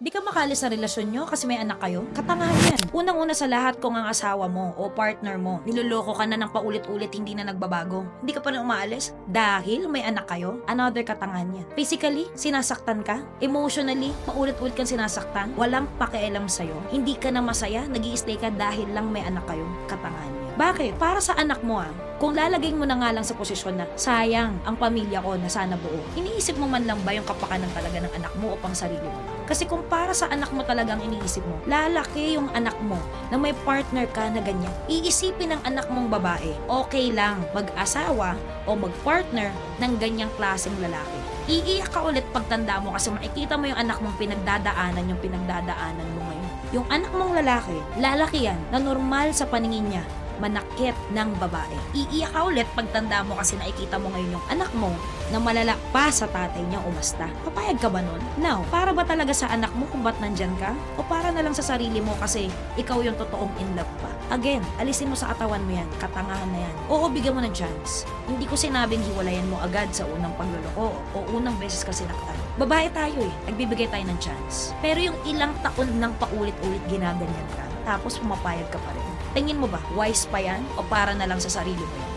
Di ka makalis sa relasyon nyo kasi may anak kayo? Katangahan yan. Unang-una sa lahat, kung ang asawa mo o partner mo, niloloko ka na ng paulit-ulit, hindi na nagbabago. Hindi ka pa rin umaalis dahil may anak kayo? Another katangahan yan. Physically, sinasaktan ka. Emotionally, paulit-ulit kang sinasaktan. Walang pakialam sa'yo. Hindi ka na masaya, nag-i-stay ka dahil lang may anak kayo. Katangahan yan. Bakit? Para sa anak mo kung lalagay mo na nga lang sa posisyon na sayang ang pamilya ko na sana buo, iniisip mo man lang ba yung kapakanan talaga ng anak mo o pang sarili mo? Kasi kung para sa anak mo talagang iniisip mo, lalaki yung anak mo na may partner ka na ganyan. Iisipin ng anak mong babae, okay lang mag-asawa o mag-partner ng ganyang klaseng lalaki. Iiyak ka ulit pagtanda mo kasi makikita mo yung anak mong pinagdadaanan mo ngayon. Yung anak mong lalaki yan na normal sa paningin niya, manakit ng babae. Iiyak ka ulit pagtanda mo kasi nakikita mo ngayon yung anak mo na malala pa sa tatay niya umasta. Papayag ka ba nun? Now, para ba talaga sa anak mo kung ba't nandyan ka? O para na lang sa sarili mo kasi ikaw yung totoong in love pa? Again, alisin mo sa katawan mo yan. Katangahan na yan. Oo, bigyan mo ng chance. Hindi ko sinabing hiwalayan mo agad sa unang pagluloko o unang beses ka sinaktan. Babae tayo nagbibigay tayo ng chance. Pero yung ilang taon nang paulit-ulit ginaganyan ka, tapos pumapayag ka pa rin. Tingin mo ba, wise pa yan o para na lang sa sarili mo yan?